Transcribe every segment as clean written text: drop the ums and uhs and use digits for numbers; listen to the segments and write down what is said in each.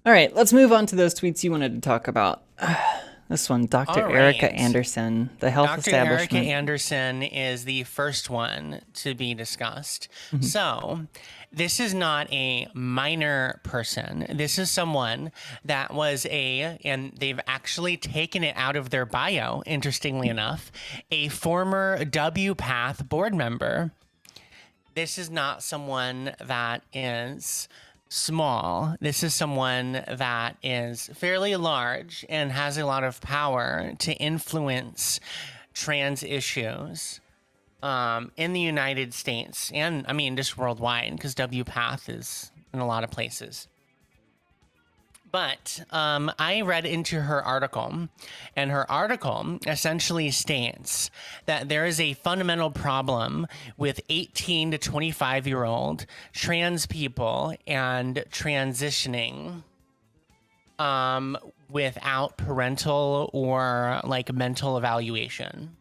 All right, let's move on to those tweets you wanted to talk about. This one, Dr. All Erica right. Anderson, the health Dr. Erica establishment. Anderson is the first one to be discussed. Mhm. So, this is not a minor person. This is someone that was and they've actually taken it out of their bio, interestingly enough, a former WPATH board member. This is not someone that is small. This is someone that is fairly large and has a lot of power to influence trans issues in the United States and I mean just worldwide because WPATH is in a lot of places. But I read into her article, and her article essentially states that there is a fundamental problem with 18 to 25-year-old trans people and transitioning without parental or like mental evaluation.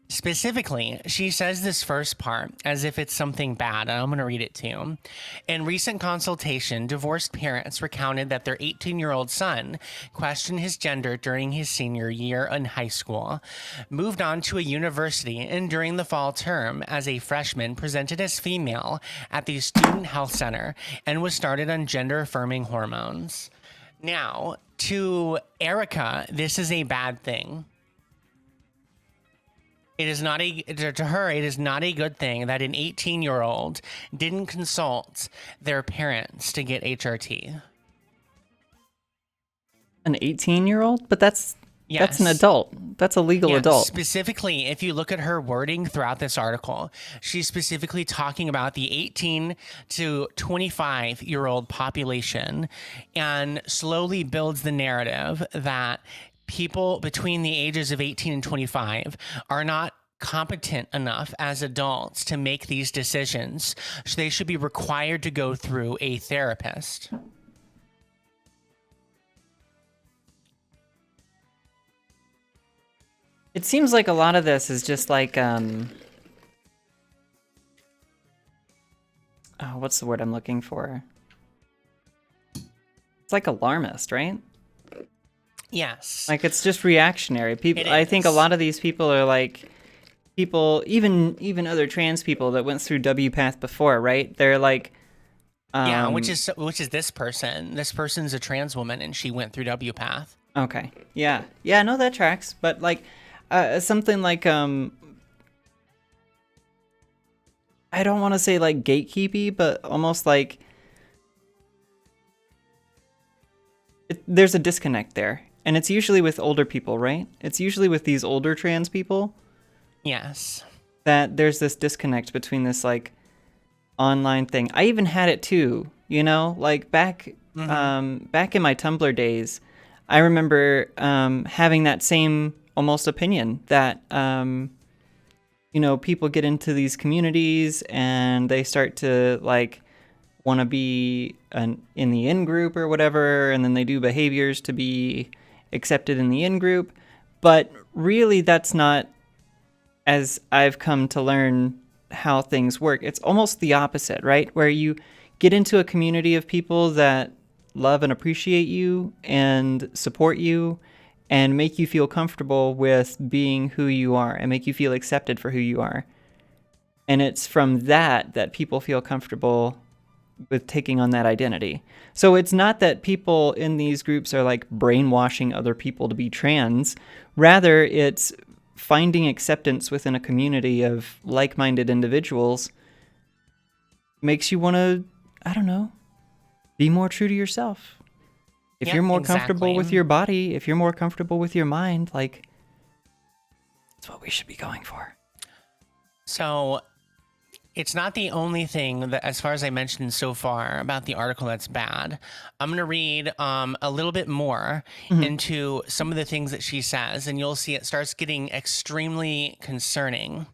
Specifically, she says this first part as if it's something bad, and I'm going to read it to you. In recent consultation, divorced parents recounted that their 18-year-old son questioned his gender during his senior year in high school, moved on to a university, and during the fall term, as a freshman, presented as female at the student health center and was started on gender-affirming hormones. Now, to Erica, this is a bad thing. It is not to her, it is not a good thing that an 18-year-old didn't consult their parents to get HRT. An 18-year-old? But that's an Yes. adult. That's a legal Yeah, adult. specifically, if you look at her wording throughout this article, she's specifically talking about the 18 to 25-year-old population and slowly builds the narrative that people between the ages of 18 and 25 are not competent enough as adults to make these decisions. So they should be required to go through a therapist. It seems like a lot of this is just like oh, what's the word I'm looking for? It's like alarmist, right? Yes. Like it's just reactionary. People, It I think a is. lot of these people are like people, even other trans people that went through WPATH before, right? They're like, Yeah, which is this person. This person's a trans woman and she went through WPATH. okay, yeah, no, that tracks. But like, something like I don't want to say like gatekeepy, but almost like there's a disconnect there, and it's usually with older people, right? It's usually with these older trans people Yes. that there's this disconnect between this like online thing. I even had it too, you know, like back back in my Tumblr days. I remember having that same almost opinion that you know, people get into these communities and they start to like want to be in the in group or whatever, and then they do behaviors to be accepted in the in group. But really, that's not, as I've come to learn, how things work. It's almost the opposite, right? Where you get into a community of people that love and appreciate you and support you and make you feel comfortable with being who you are and make you feel accepted for who you are. And it's from that that people feel comfortable with taking on that identity. So it's not that people in these groups are like brainwashing other people to be trans. Rather, it's finding acceptance within a community of like-minded individuals makes you want to, I don't know, be more true to yourself. If Yeah, you're more comfortable exactly. with your body, if you're more comfortable with your mind, like, that's what we should be going for. So it's not the only thing that, as far as I mentioned so far, about the article that's bad. I'm going to read a little bit more into some of the things that she says, and you'll see it starts getting extremely concerning.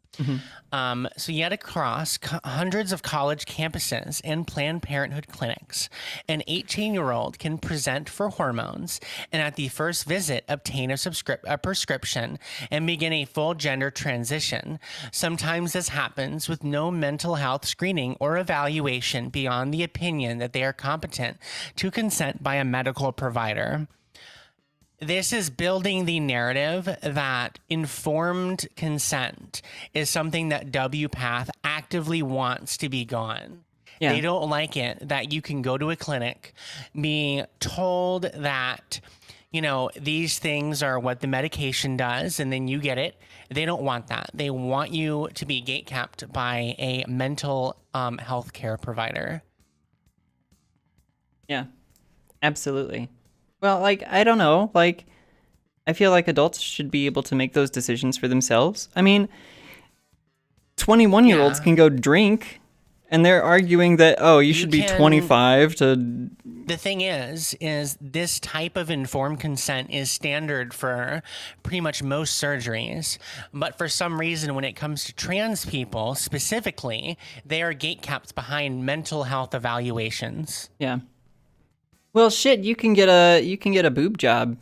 So yet across hundreds of college campuses and Planned Parenthood clinics, an 18-year-old can present for hormones and at the first visit obtain a prescription and begin a full gender transition. Sometimes this happens with no mental health screening or evaluation beyond the opinion that they are competent to consent by a medical provider. This is building the narrative that informed consent is something that WPATH actively wants to be gone. Yeah. They don't like it that you can go to a clinic, be told that, you know, these things are what the medication does, and then you get it. They don't want that. They want you to be gatekept by a mental health care provider. Yeah, absolutely. Well, like, I don't know. Like, I feel like adults should be able to make those decisions for themselves. I mean, 21-year-olds can go drink, and they're arguing that, oh, you should be 25 to... The thing is this type of informed consent is standard for pretty much most surgeries. But for some reason, when it comes to trans people specifically, they are gatekept behind mental health evaluations. Yeah. Well, shit, you can get a boob job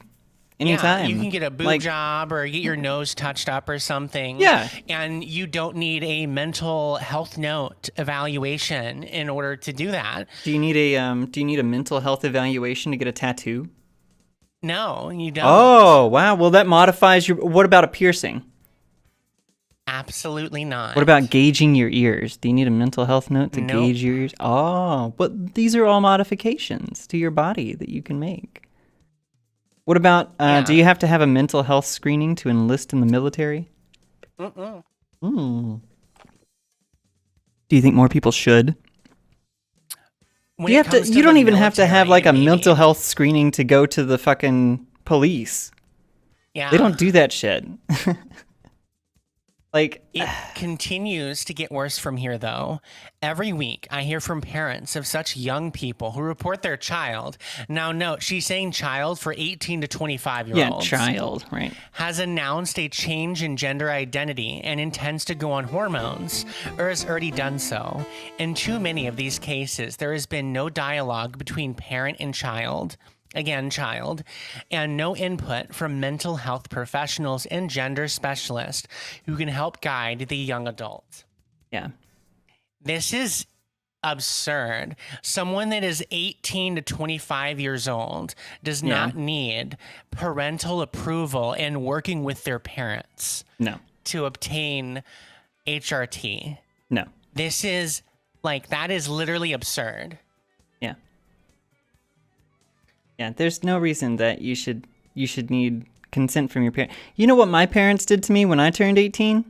anytime. Yeah, you can get a boob job or get your nose touched up or something. Yeah. And you don't need a mental health note evaluation in order to do that. Do you need a mental health evaluation to get a tattoo? No, you don't. Oh, wow. Well, that modifies your... What about a piercing? Absolutely not. What about gauging your ears? Do you need a mental health note to gauge your ears? Oh, but these are all modifications to your body that you can make. What about, do you have to have a mental health screening to enlist in the military? Do you think more people should? You don't even have to have like a mental health screening to go to the fucking police. Yeah. They don't do that shit. Like, it continues to get worse from here, though. Every week, I hear from parents of such young people who report their child. Now, note, she's saying child for 18 to 25-year-olds. Yeah, child, right. Has announced a change in gender identity and intends to go on hormones, or has already done so. In too many of these cases, there has been no dialogue between parent and child. Again, child, and no input from mental health professionals and gender specialists who can help guide the young adult. Yeah. This is absurd. Someone that is 18 to 25 years old does not need parental approval and working with their parents to obtain HRT. No. This is, like, that is literally absurd. Yeah. Yeah, there's no reason that you should need consent from your parents. You know what my parents did to me when I turned 18?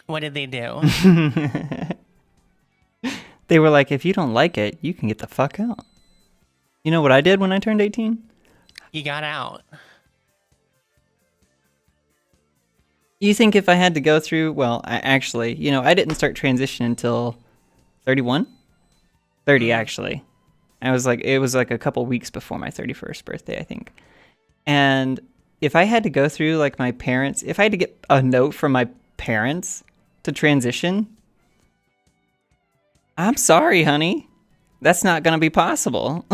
What did they do? They were like, if you don't like it, you can get the fuck out. You know what I did when I turned 18? You got out. You think if I had to go through, well, I didn't start transition until 31? 30, actually. It was like a couple weeks before my 31st birthday, I think. And if I had to go through like my parents, if I had to get a note from my parents to transition, I'm sorry, honey. That's not going to be possible.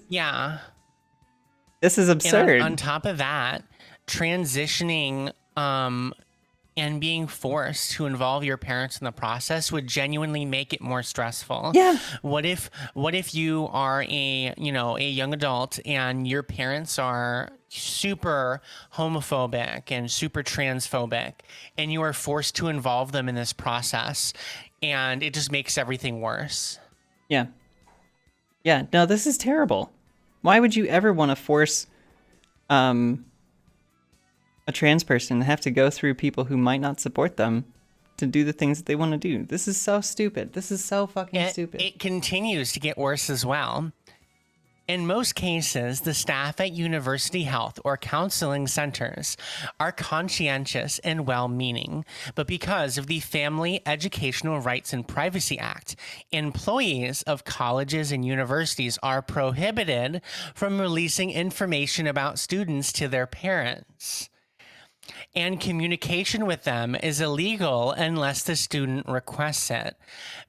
Yeah. This is absurd. And on top of that, transitioning and being forced to involve your parents in the process would genuinely make it more stressful. Yeah. What if you are a young adult and your parents are super homophobic and super transphobic and you are forced to involve them in this process and it just makes everything worse? Yeah. Yeah, no, this is terrible. Why would you ever want to force a trans person to have to go through people who might not support them to do the things that they want to do? This is so stupid. This is so fucking stupid. It continues to get worse as well. In most cases, the staff at university health or counseling centers are conscientious and well-meaning, but because of the Family Educational Rights and Privacy Act, employees of colleges and universities are prohibited from releasing information about students to their parents. And communication with them is illegal unless the student requests it.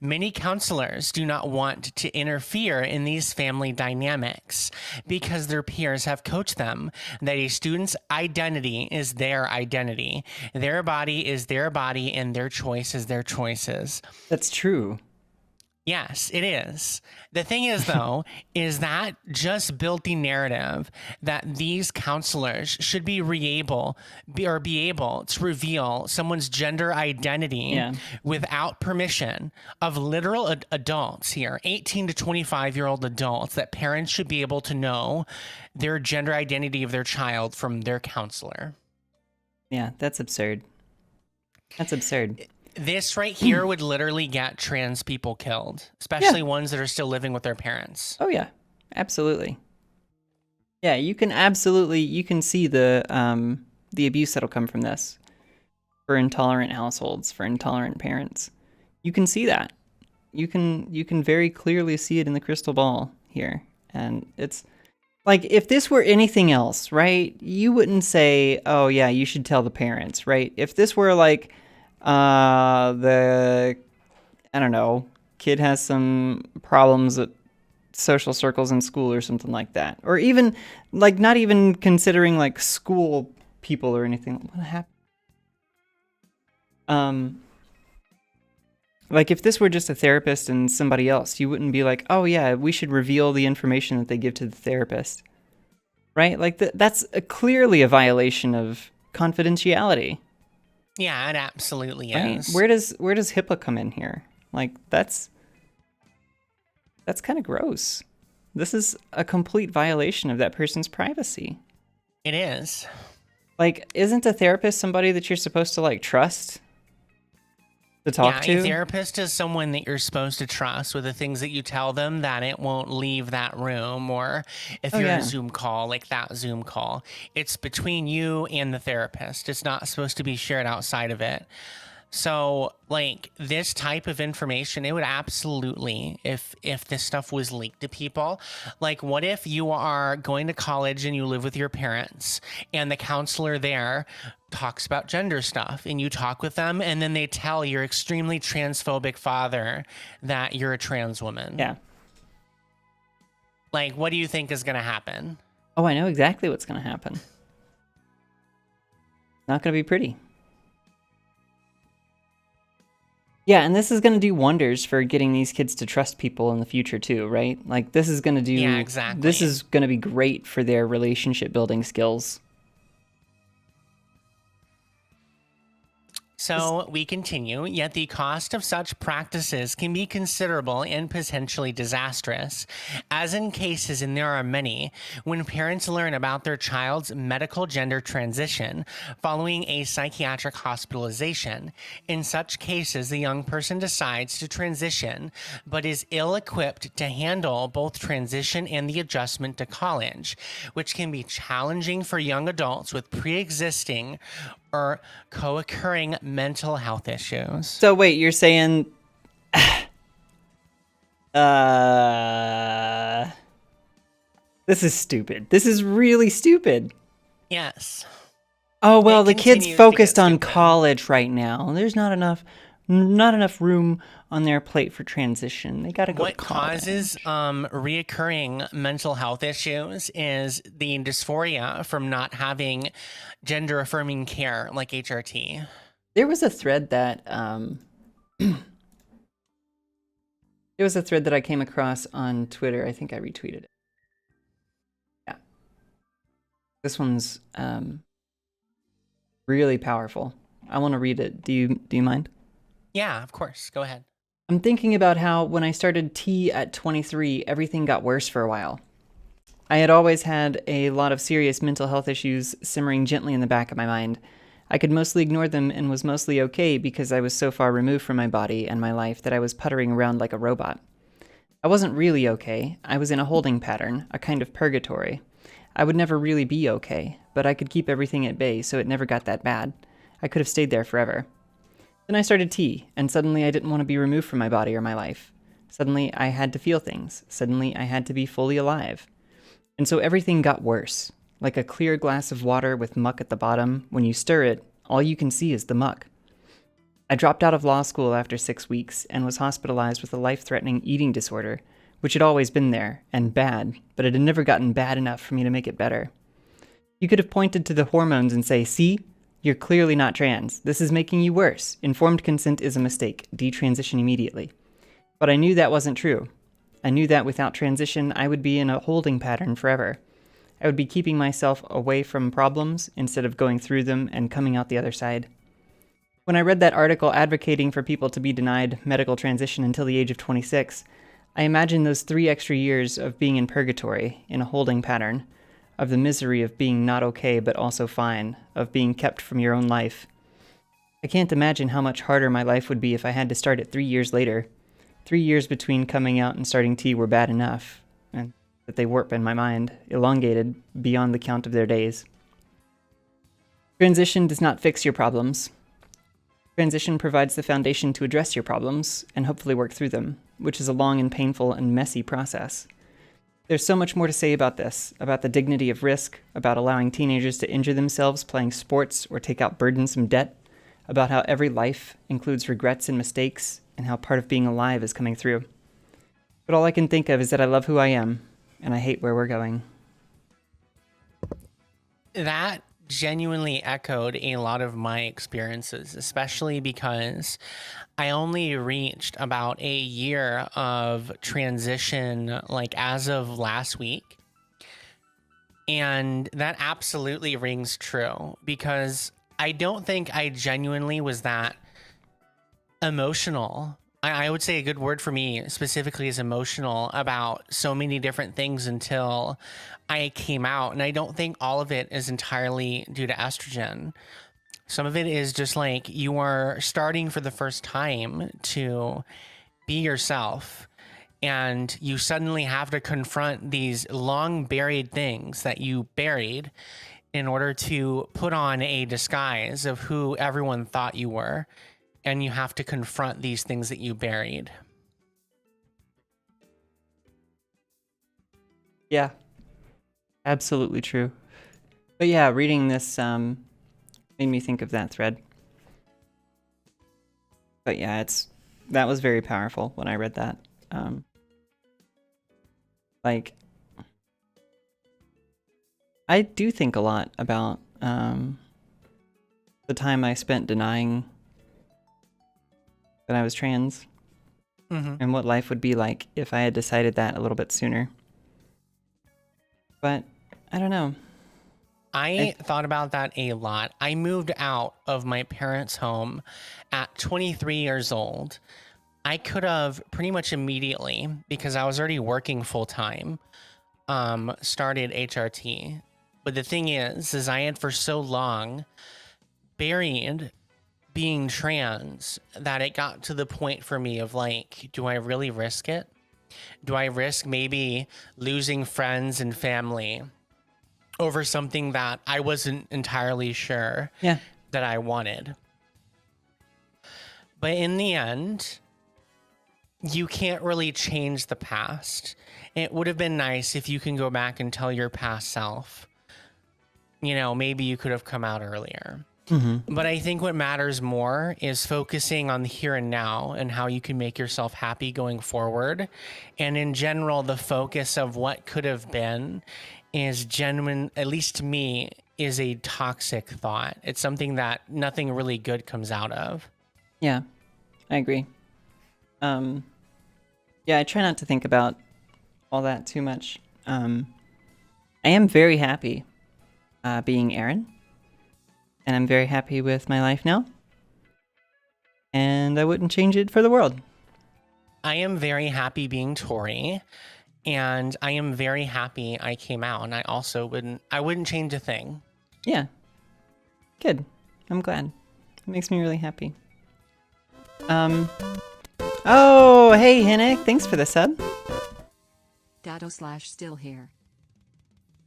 Many counselors do not want to interfere in these family dynamics because their peers have coached them that a student's identity is their identity. Their body is their body, and their choice is their choices. That's true. Yes, it is. The thing is, though, is that just built the narrative that these counselors should be able to reveal someone's gender identity without permission of literal adults here, 18 to 25-year-old adults, that parents should be able to know their gender identity of their child from their counselor. Yeah, that's absurd. That's absurd. This right here would literally get trans people killed, especially ones that are still living with their parents. Oh yeah, absolutely. Yeah, you can see the abuse that'll come from this for intolerant households, for intolerant parents. You can see that. You can very clearly see it in the crystal ball here. And it's like, if this were anything else, right? You wouldn't say, "Oh yeah, you should tell the parents," right? If this were like I don't know, kid has some problems at social circles in school or something like that. Or even, like, not even considering, like, school people or anything. What happened? Like, if this were just a therapist and somebody else, you wouldn't be like, "Oh yeah, we should reveal the information that they give to the therapist." Right? Like, that's clearly a violation of confidentiality. Yeah, it absolutely right? is. Where does HIPAA come in here? Like, that's kind of gross. This is a complete violation of that person's privacy. It is. Like, isn't a therapist somebody that you're supposed to, like, trust to talk to? Yeah, a therapist is someone that you're supposed to trust with the things that you tell them, that it won't leave that room. Or if you're a Zoom call, like that Zoom call, it's between you and the therapist. It's not supposed to be shared outside of it. So, like, this type of information, it would absolutely, if this stuff was leaked to people, like, what if you are going to college and you live with your parents and the counselor there talks about gender stuff, and you talk with them, and then they tell your extremely transphobic father that you're a trans woman? Yeah. Like, what do you think is going to happen? Oh, I know exactly what's going to happen. Not going to be pretty. Yeah, and this is going to do wonders for getting these kids to trust people in the future too, right? Like, this is going to do... Yeah, exactly. This is going to be great for their relationship building skills. So we continue, yet the cost of such practices can be considerable and potentially disastrous, as in cases, and there are many, when parents learn about their child's medical gender transition following a psychiatric hospitalization. In such cases, the young person decides to transition, but is ill-equipped to handle both transition and the adjustment to college, which can be challenging for young adults with pre-existing or co-occurring mental health issues. So wait, you're saying this is stupid. This is really stupid. Yes. Oh, well, the kid's focused on college right now. There's not enough room on their plate for transition. They got to go to college. What causes reoccurring mental health issues is the dysphoria from not having gender affirming care like HRT. There was a thread that I came across on Twitter. I think I retweeted it. Yeah. This one's really powerful. I want to read it. Do you mind? Yeah, of course. Go ahead. I'm thinking about how when I started tea at 23, everything got worse for a while. I had always had a lot of serious mental health issues simmering gently in the back of my mind. I could mostly ignore them and was mostly okay because I was so far removed from my body and my life that I was puttering around like a robot. I wasn't really okay. I was in a holding pattern, a kind of purgatory. I would never really be okay, but I could keep everything at bay so it never got that bad. I could have stayed there forever. Then I started tea, and suddenly I didn't want to be removed from my body or my life. Suddenly I had to feel things. Suddenly I had to be fully alive. And so everything got worse. like a clear glass of water with muck at the bottom. When you stir it, all you can see is the muck. I dropped out of law school after 6 weeks and was hospitalized with a life-threatening eating disorder, which had always been there, and bad, but it had never gotten bad enough for me to make it better. You could have pointed to the hormones and say, see, you're clearly not trans. This is making you worse. Informed consent is a mistake. Detransition immediately. But I knew that wasn't true. I knew that without transition, I would be in a holding pattern forever. I would be keeping myself away from problems instead of going through them and coming out the other side. When I read that article advocating for people to be denied medical transition until the age of 26, I imagined those 3 extra years of being in purgatory, in a holding pattern, of the misery of being not okay but also fine, of being kept from your own life. I can't imagine how much harder my life would be if I had to start it 3 years later. 3 years between coming out and starting T were bad enough, and that they warp in my mind, elongated beyond the count of their days. Transition does not fix your problems. Transition provides the foundation to address your problems and hopefully work through them, which is a long and painful and messy process. There's so much more to say about this, about the dignity of risk, about allowing teenagers to injure themselves playing sports or take out burdensome debt, about how every life includes regrets and mistakes, and how part of being alive is coming through. But all I can think of is that I love who I am, and I hate where we're going. That genuinely echoed a lot of my experiences, especially because I only reached about a year of transition, like as of last week. And that absolutely rings true because I don't think I genuinely was that emotional. I would say a good word for me specifically is emotional about so many different things until I came out. And I don't think all of it is entirely due to estrogen. Some of it is just like you are starting for the first time to be yourself. And you suddenly have to confront these long buried things that you buried in order to put on a disguise of who everyone thought you were. And you have to confront these things that you buried. Yeah, absolutely true. But yeah, reading this made me think of that thread. But yeah, that was very powerful when I read that. Like, I do think a lot about the time I spent denying that I was trans, and what life would be like if I had decided that a little bit sooner. But I don't know. I thought about that a lot. I moved out of my parents' home at 23 years old. I could have pretty much immediately, because I was already working full time, started HRT. But the thing is I had for so long buried being trans that it got to the point for me of like, do I really risk it? Do I risk maybe losing friends and family over something that I wasn't entirely sure that I wanted? But in the end, you can't really change the past. It would have been nice if you can go back and tell your past self, you know, maybe you could have come out earlier. But I think what matters more is focusing on the here and now and how you can make yourself happy going forward. And in general, the focus of what could have been is genuine, at least to me, is a toxic thought. It's something that nothing really good comes out of. Yeah, I agree. Yeah, I try not to think about all that too much. I am very happy being Aaron. And I'm very happy with my life now. And I wouldn't change it for the world. I am very happy being Tori. And I am very happy I came out. And I wouldn't change a thing. Yeah. Good. I'm glad. It makes me really happy. Oh, hey, Hinnick. Thanks for the sub. Dado/still here.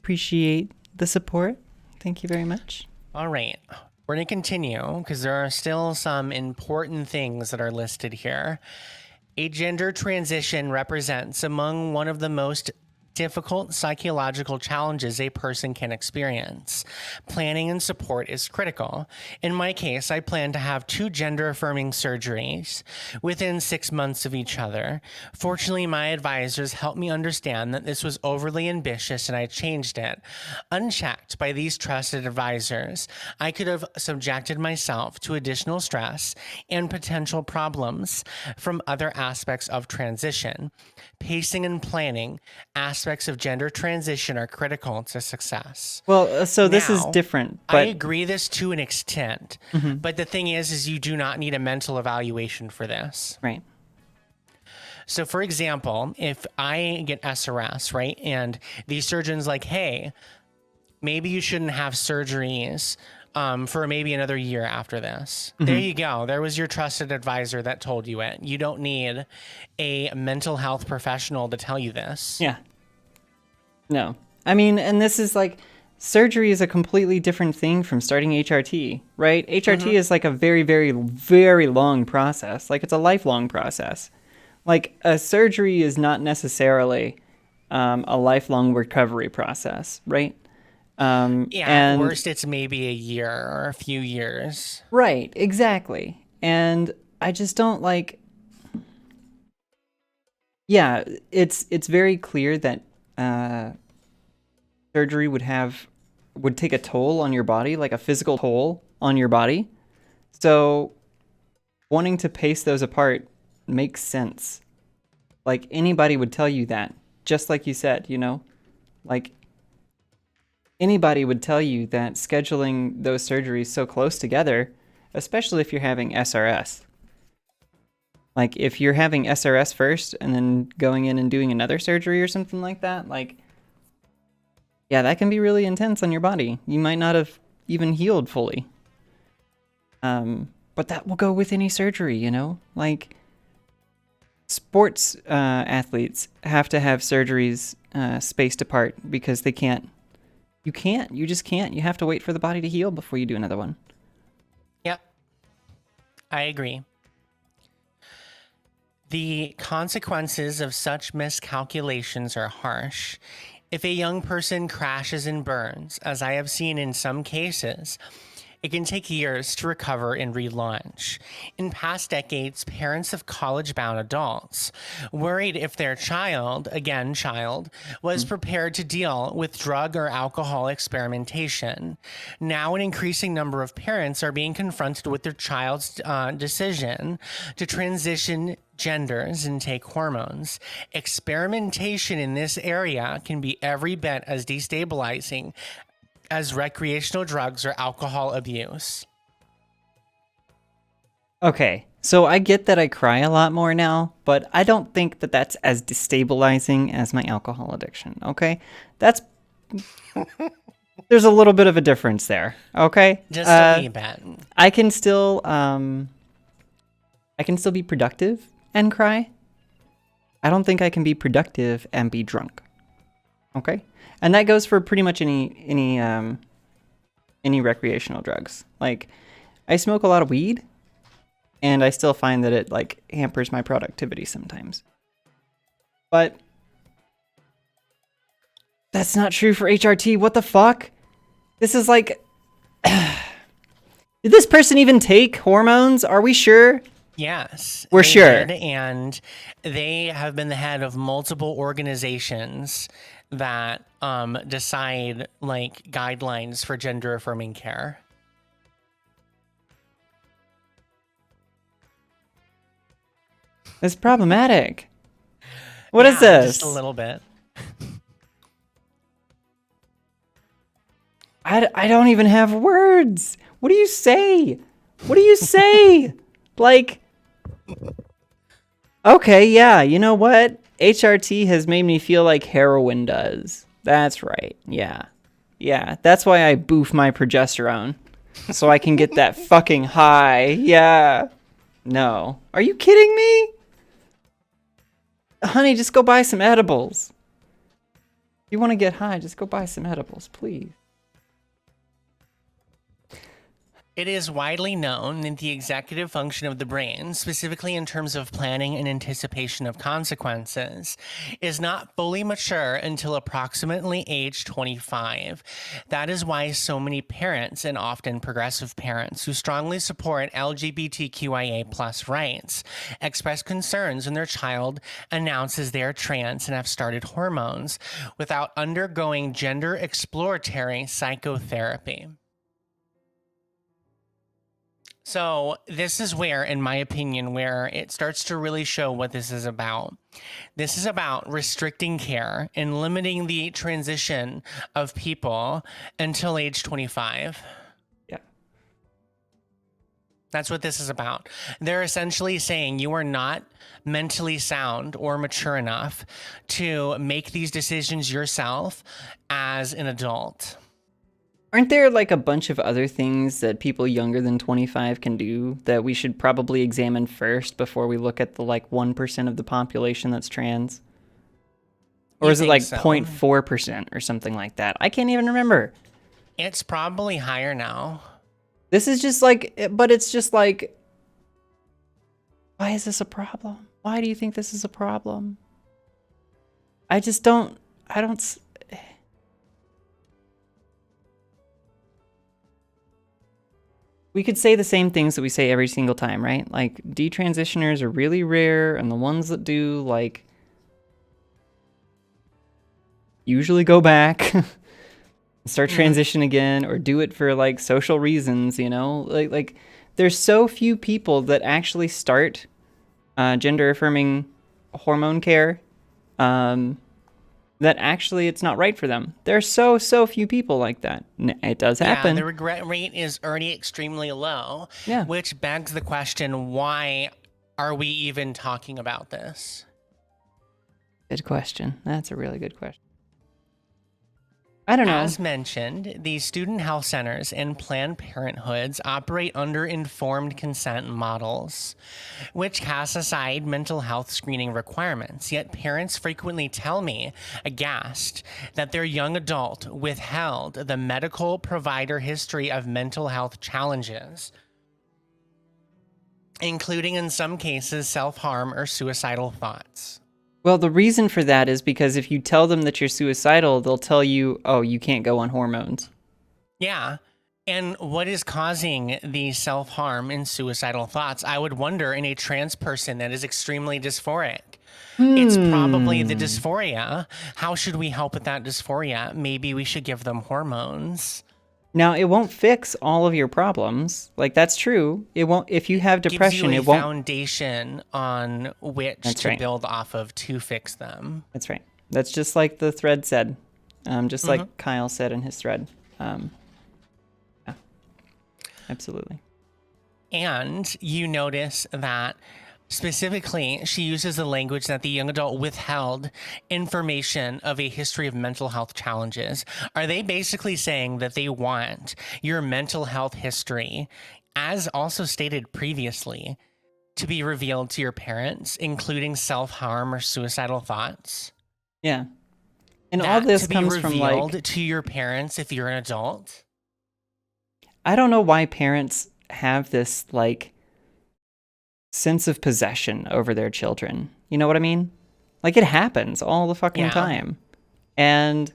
Appreciate the support. Thank you very much. All right, we're going to continue because there are still some important things that are listed here. A gender transition represents among one of the most difficult psychological challenges a person can experience. Planning and support is critical. In my case, I plan to have 2 gender-affirming surgeries within 6 months of each other. Fortunately, my advisors helped me understand that this was overly ambitious and I changed it. Unchecked by these trusted advisors, I could have subjected myself to additional stress and potential problems from other aspects of transition. Pacing and planning aspects of gender transition are critical to success. Well, so this is Now, different, I but agree this to an extent, but the thing is you do not need a mental evaluation for this. right. So, for example, if I get SRS, right, and the surgeon's like, hey, maybe you shouldn't have surgeries for maybe another year after this. There you go. There was your trusted advisor that told you it. You don't need a mental health professional to tell you this. Yeah. No. I mean, and this is like, surgery is a completely different thing from starting HRT, right? HRT is like a very, very, very long process. Like, it's a lifelong process. Like, a surgery is not necessarily a lifelong recovery process, right? Yeah, and at worst, it's maybe a year or a few years. right, exactly. And I just don't like. Yeah, it's very clear that surgery would take a toll on your body, like a physical toll on your body. So wanting to pace those apart makes sense. Like, anybody would tell you that, just like you said, you know? Like, anybody would tell you that scheduling those surgeries so close together, especially if you're having SRS. Like, if you're having SRS first and then going in and doing another surgery or something like that, like, yeah, that can be really intense on your body. You might not have even healed fully. But that will go with any surgery, you know? Like, sports athletes have to have surgeries spaced apart because they can't. You just can't. You have to wait for the body to heal before you do another one. Yep, I agree. The consequences of such miscalculations are harsh. If a young person crashes and burns, as I have seen in some cases, it can take years to recover and relaunch. In past decades, parents of college-bound adults worried if their child was prepared to deal with drug or alcohol experimentation. Now, an increasing number of parents are being confronted with their child's decision to transition genders and take hormones. Experimentation in this area can be every bit as destabilizing as recreational drugs or alcohol abuse. Okay, so I get that I cry a lot more now, but I don't think that that's as destabilizing as my alcohol addiction, okay? There's a little bit of a difference there, okay? Just a wee bit. I can still be productive and cry. I don't think I can be productive and be drunk. Okay? And that goes for pretty much any recreational drugs. Like, I smoke a lot of weed, and I still find that it like hampers my productivity sometimes. But that's not true for HRT. What the fuck? This is like, did this person even take hormones? Are we sure? Yes. We're sure. Did, and they have been the head of multiple organizations that decide like guidelines for gender affirming care. It's problematic. What is this? Just a little bit. I don't even have words. What do you say? What do you say? Like, okay, yeah, you know what? HRT has made me feel like heroin does. That's right. Yeah. Yeah, that's why I boof my progesterone. So I can get that fucking high. Yeah. No. Are you kidding me? Honey, just go buy some edibles. If you want to get high, just go buy some edibles, please. It is widely known that the executive function of the brain, specifically in terms of planning and anticipation of consequences, is not fully mature until approximately age 25. That is why so many parents, and often progressive parents, who strongly support LGBTQIA+ rights, express concerns when their child announces they are trans and have started hormones without undergoing gender exploratory psychotherapy. So this is where, in my opinion, where it starts to really show what this is about. This is about restricting care and limiting the transition of people until age 25. Yeah. That's what this is about. They're essentially saying you are not mentally sound or mature enough to make these decisions yourself as an adult. Aren't there like a bunch of other things that people younger than 25 can do that we should probably examine first before we look at the like 1% of the population that's trans? Or is it like 0.4% or something like that? I can't even remember. It's probably higher now. This is just like, but it's just like, why is this a problem? Why do you think this is a problem? I don't. We could say the same things that we say every single time, right? Like, detransitioners are really rare, and the ones that do, like, usually go back, start transition again, or do it for, like, social reasons, you know? Like there's so few people that actually start gender-affirming hormone care that actually it's not right for them. There are so few people like that. It does happen. Yeah, the regret rate is already extremely low, which begs the question, why are we even talking about this? Good question. That's a really good question. I don't know. As mentioned, these student health centers and Planned Parenthoods operate under informed consent models, which cast aside mental health screening requirements. Yet parents frequently tell me, aghast, that their young adult withheld the medical provider history of mental health challenges, including in some cases self-harm or suicidal thoughts. Well, the reason for that is because if you tell them that you're suicidal, they'll tell you, oh, you can't go on hormones. Yeah. And what is causing the self-harm and suicidal thoughts? I would wonder in a trans person that is extremely dysphoric. It's probably the dysphoria. How should we help with that dysphoria? Maybe we should give them hormones. Now, it won't fix all of your problems. Like, that's true. It won't. If you have depression, it won't. Foundation on which to build off of to fix them. That's right. That's just like the thread said. Just like Kyle said in his thread. Yeah, absolutely. And you notice that specifically, she uses the language that the young adult withheld information of a history of mental health challenges. Are they basically saying that they want your mental health history, as also stated previously, to be revealed to your parents, including self-harm or suicidal thoughts? Yeah. And all this comes from like to your parents if you're an adult? I don't know why parents have this like sense of possession over their children. You know what I mean? Like, it happens all the fucking time. And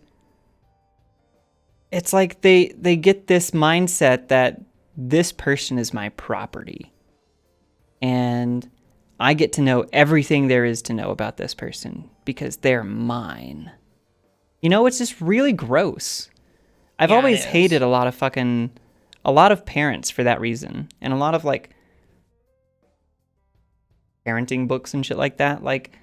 it's like they get this mindset that this person is my property. And I get to know everything there is to know about this person because they're mine. You know, it's just really gross. I've always hated a lot of parents for that reason. And a lot of like parenting books and shit like that. Like,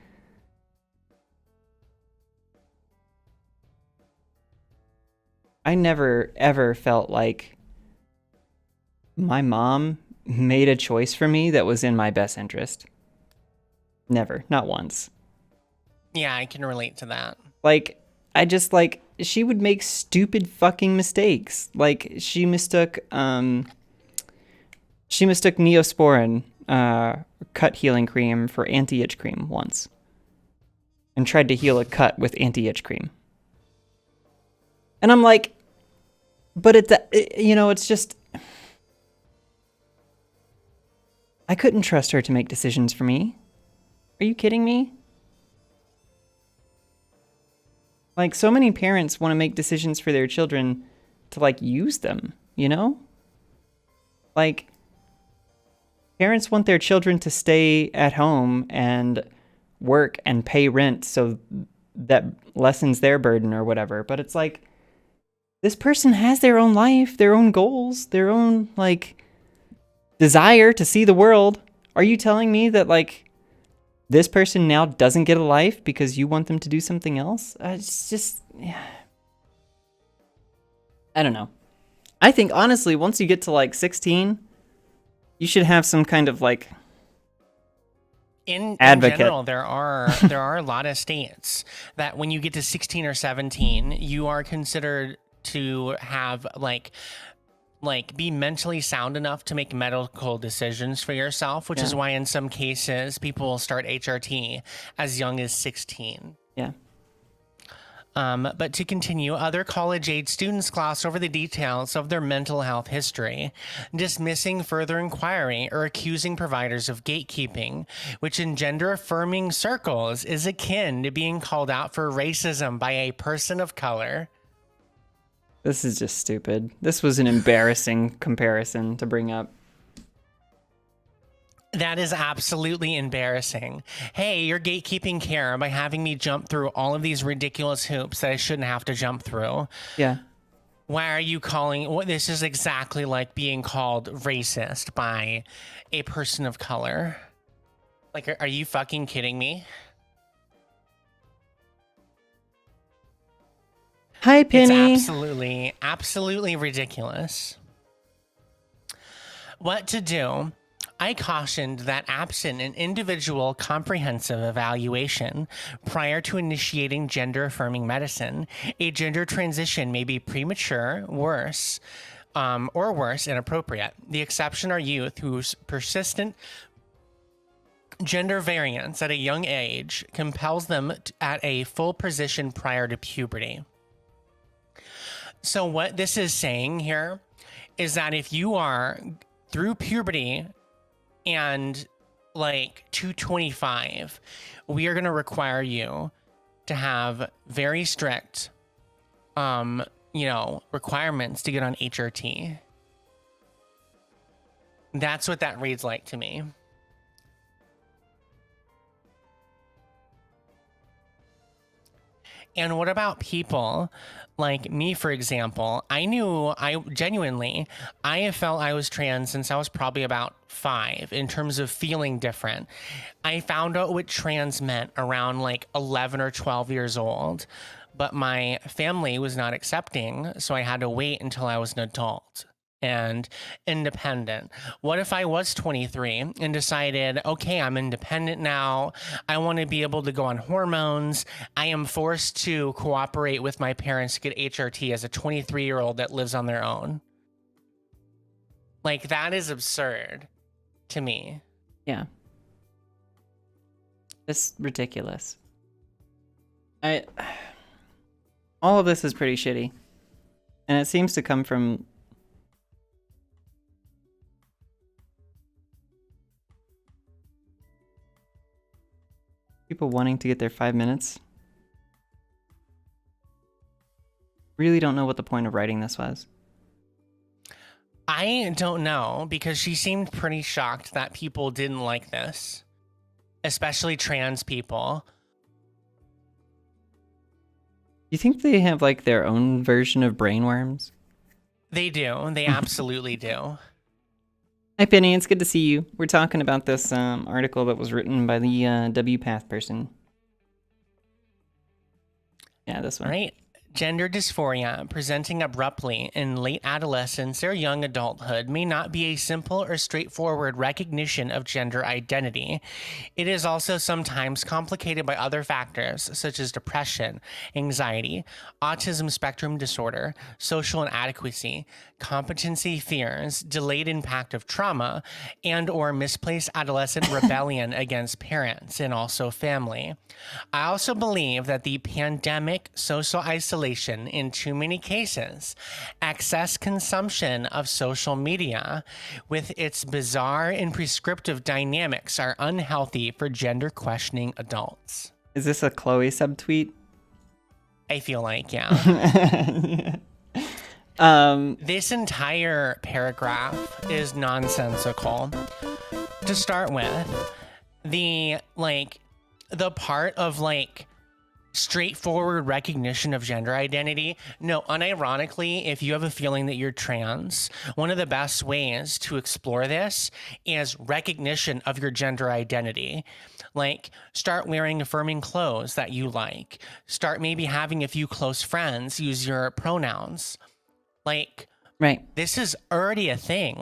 I never ever felt like my mom made a choice for me that was in my best interest. Never, not once. Yeah, I can relate to that. Like, I just like, she would make stupid fucking mistakes. Like, she mistook Neosporin cut healing cream for anti-itch cream once, and tried to heal a cut with anti-itch cream. And I'm like, but it's just, I couldn't trust her to make decisions for me. Are you kidding me? Like, so many parents want to make decisions for their children to, like, use them, you know? Like, parents want their children to stay at home and work and pay rent so that lessens their burden or whatever. But it's like, this person has their own life, their own goals, their own, like, desire to see the world. Are you telling me that, like, this person now doesn't get a life because you want them to do something else? It's just, yeah. I don't know. I think, honestly, once you get to, like, 16, you should have some kind of, like, advocate. In general, there are a lot of states that when you get to 16 or 17, you are considered to have, like be mentally sound enough to make medical decisions for yourself, which is why in some cases people will start HRT as young as 16. Yeah. But to continue, other college-age students gloss over the details of their mental health history, dismissing further inquiry or accusing providers of gatekeeping, which in gender-affirming circles is akin to being called out for racism by a person of color. This is just stupid. This was an embarrassing comparison to bring up. That is absolutely embarrassing. Hey, you're gatekeeping care by having me jump through all of these ridiculous hoops that I shouldn't have to jump through. Yeah. Why are you calling... This is exactly like being called racist by a person of color. Like, are you fucking kidding me? Hi, Penny. It's absolutely ridiculous. What to do? I cautioned that absent an individual comprehensive evaluation prior to initiating gender-affirming medicine, a gender transition may be premature, worse, inappropriate. The exception are youth whose persistent gender variance at a young age compels them at a full position prior to puberty. So what this is saying here is that if you are through puberty and like 225, we are going to require you to have very strict, requirements to get on HRT. That's what that reads like to me. And what about people like me, for example? I have felt I was trans since I was probably about 5 in terms of feeling different. I found out what trans meant around like 11 or 12 years old, but my family was not accepting, so I had to wait until I was an adult and independent. What if I was 23 and decided, okay, I'm independent now. I want to be able to go on hormones. I am forced to cooperate with my parents to get HRT as a 23-year-old that lives on their own. Like, that is absurd to me. Yeah. It's ridiculous. All of this is pretty shitty. And it seems to come from people wanting to get their 5 minutes. Really don't know what the point of writing this was. I don't know, because she seemed pretty shocked that people didn't like this, especially trans people. You think they have like their own version of brainworms? They do. They absolutely do. Hi, Penny. It's good to see you. We're talking about this article that was written by the UPATH person. Yeah, this one. Right. Gender dysphoria presenting abruptly in late adolescence or young adulthood may not be a simple or straightforward recognition of gender identity. It is also sometimes complicated by other factors such as depression, anxiety, autism spectrum disorder, social inadequacy, competency fears, delayed impact of trauma, and or misplaced adolescent rebellion against parents and also family. I also believe that the pandemic, social isolation, isolation in too many cases. Excess consumption of social media with its bizarre and prescriptive dynamics are unhealthy for gender questioning adults. Is this a Chloe subtweet? I feel like, yeah. This entire paragraph is nonsensical. To start with, the part of straightforward recognition of gender identity. No, unironically, if you have a feeling that you're trans, one of the best ways to explore this is recognition of your gender identity. Start wearing affirming clothes that you like. Start maybe having a few close friends use your pronouns. Right. This is already a thing.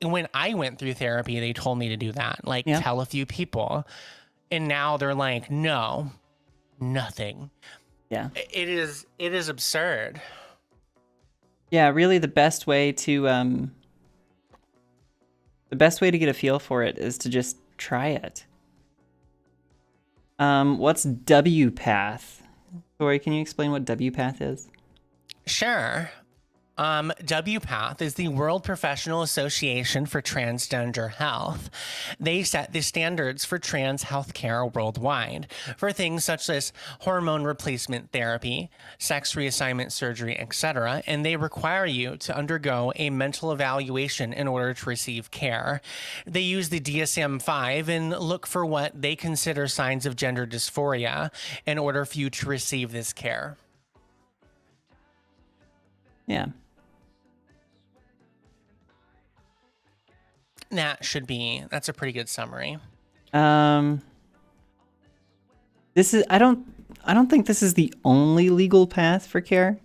When I went through therapy, they told me to do that. Tell a few people. And now they're like, no, nothing. Yeah. It is absurd. Yeah, really the best way to get a feel for it is to just try it. What's WPATH? Tori, can you explain what WPATH is? Sure. WPATH is the World Professional Association for Transgender Health. They set the standards for trans healthcare worldwide for things such as hormone replacement therapy, sex reassignment surgery, etc., and they require you to undergo a mental evaluation in order to receive care. They use the DSM-5 and look for what they consider signs of gender dysphoria in order for you to receive this care. Yeah. That's a pretty good summary. This is I don't think this is the only legal path for care.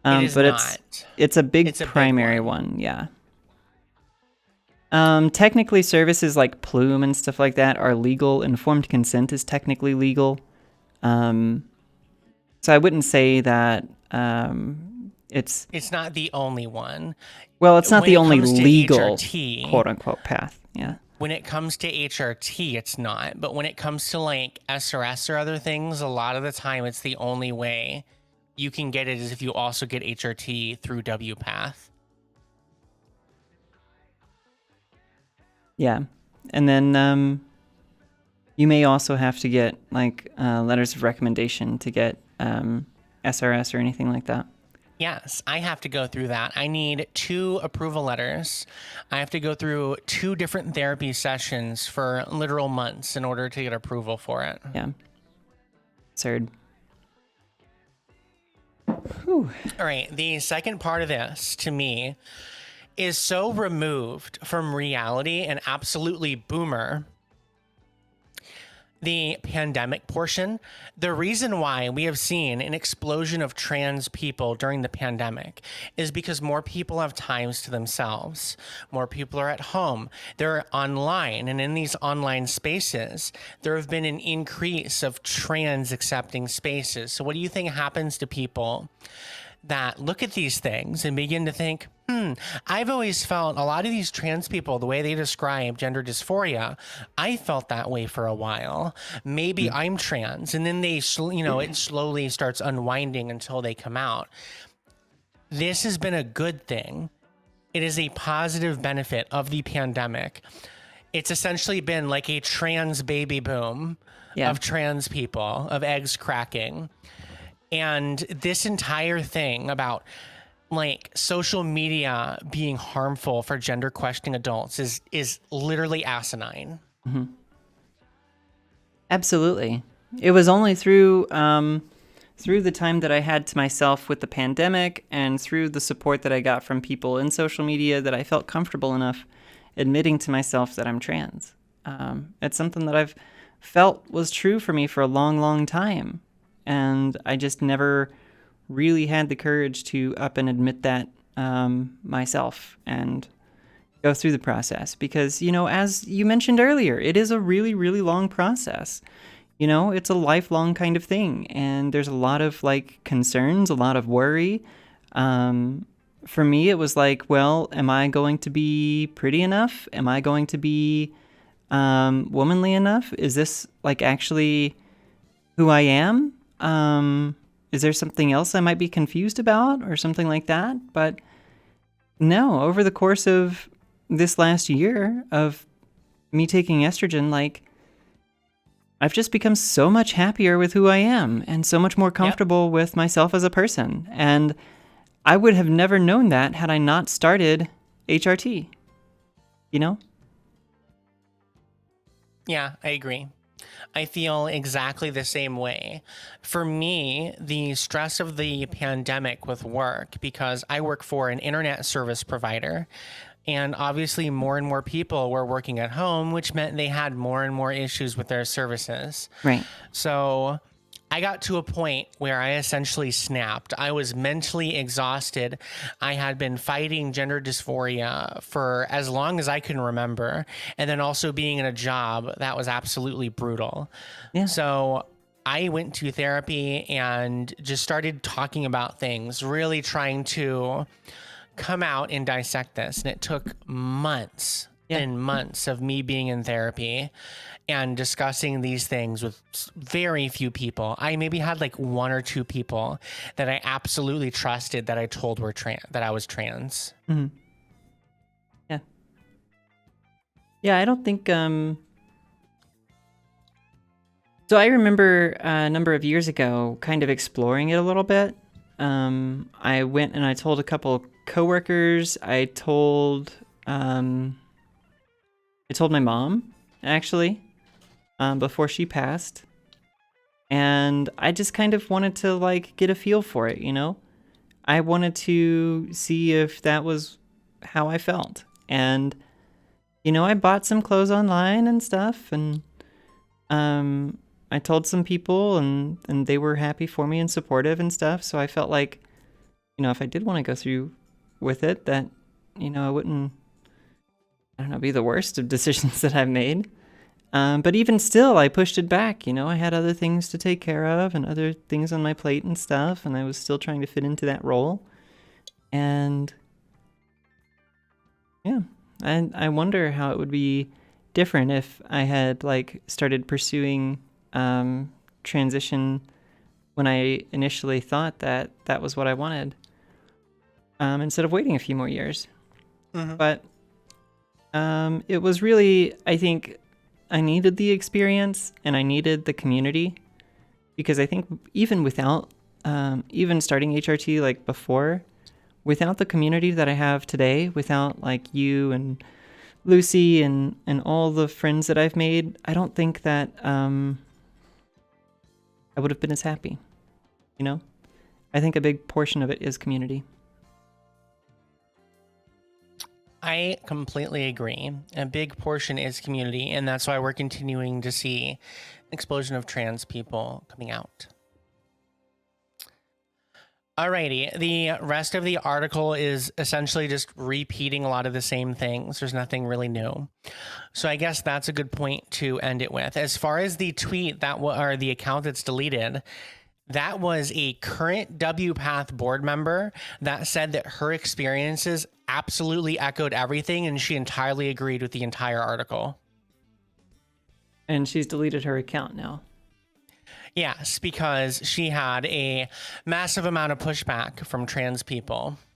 It is but not. It's a big primary one, yeah. Technically services like Plume and stuff like that are legal. Informed consent is technically legal. So I wouldn't say that it's not the only one. Well, it's not When the it only comes to legal HRT, quote unquote path. Yeah. When it comes to HRT, it's not. But when it comes to SRS or other things, a lot of the time it's the only way you can get it is if you also get HRT through WPATH. Yeah. And then you may also have to get letters of recommendation to get SRS or anything like that. Yes, I have to go through that. I need 2 approval letters. I have to go through 2 different therapy sessions for literal months in order to get approval for it. Yeah. Absurd. Whew. All right, the second part of this, to me, is so removed from reality and absolutely boomer. The pandemic portion, the reason why we have seen an explosion of trans people during the pandemic is because more people have times to themselves. More people are at home. They're online. And in these online spaces, there have been an increase of trans accepting spaces. So what do you think happens to people that look at these things and begin to think, I've always felt a lot of these trans people, the way they describe gender dysphoria, I felt that way for a while. Maybe I'm trans. And then they, it slowly starts unwinding until they come out. This has been a good thing. It is a positive benefit of the pandemic. It's essentially been like a trans baby boom of trans people, of eggs cracking. And this entire thing about social media being harmful for gender questioning adults is literally asinine. Mm-hmm. Absolutely. It was only through the time that I had to myself with the pandemic and through the support that I got from people in social media that I felt comfortable enough admitting to myself that I'm trans. It's something that I've felt was true for me for a long, long time. And I just never really had the courage to up and admit that myself and go through the process. Because, as you mentioned earlier, it is a really, really long process. It's a lifelong kind of thing. And there's a lot of, concerns, a lot of worry. For me, it was well, am I going to be pretty enough? Am I going to be womanly enough? Is this, actually who I am? is there something else I might be confused about or something like that? But no, over the course of this last year of me taking estrogen, like, I've just become so much happier with who I am and so much more comfortable with myself as a person. And I would have never known that had I not started HRT, you know? Yeah, I agree. I feel exactly the same way. For me, the stress of the pandemic with work, because I work for an internet service provider, and obviously more and more people were working at home, which meant they had more and more issues with their services. Right. So I got to a point where I essentially snapped. I was mentally exhausted. I had been fighting gender dysphoria for as long as I can remember. And then also being in a job that was absolutely brutal. Yeah. So I went to therapy and just started talking about things, really trying to come out and dissect this. And it took months and months of me being in therapy and discussing these things with very few people. I maybe had like one or two people that I absolutely trusted that I told were that I was trans. Mm-hmm. Yeah. Yeah, I don't think... So I remember a number of years ago kind of exploring it a little bit. I went and I told a couple coworkers. I told my mom, actually, before she passed. And I just kind of wanted to, like, get a feel for it, you know? I wanted to see if that was how I felt. And, you know, I bought some clothes online and stuff, and I told some people, and they were happy for me and supportive and stuff. So I felt like, you know, if I did want to go through with it, that, you know, I wouldn't, I don't know, be the worst of decisions that I've made. But even still, I pushed it back. You know, I had other things to take care of and other things on my plate and stuff, and I was still trying to fit into that role. And yeah, I wonder how it would be different if I had, like, started pursuing transition when I initially thought that that was what I wanted, instead of waiting a few more years. Mm-hmm. But it was really, I think, I needed the experience and I needed the community, because I think even without, even starting HRT, like, before, without the community that I have today, without, like, you and Lucy and all the friends that I've made, I don't think that I would have been as happy, you know? I think a big portion of it is community. I completely agree. A big portion is community, and that's why we're continuing to see an explosion of trans people coming out. Alrighty, the rest of the article is essentially just repeating a lot of the same things. There's nothing really new. So I guess that's a good point to end it with. As far as the tweet or the account that's deleted, that was a current WPATH board member that said that her experiences absolutely echoed everything, and she entirely agreed with the entire article. And she's deleted her account now. Yes, because she had a massive amount of pushback from trans people.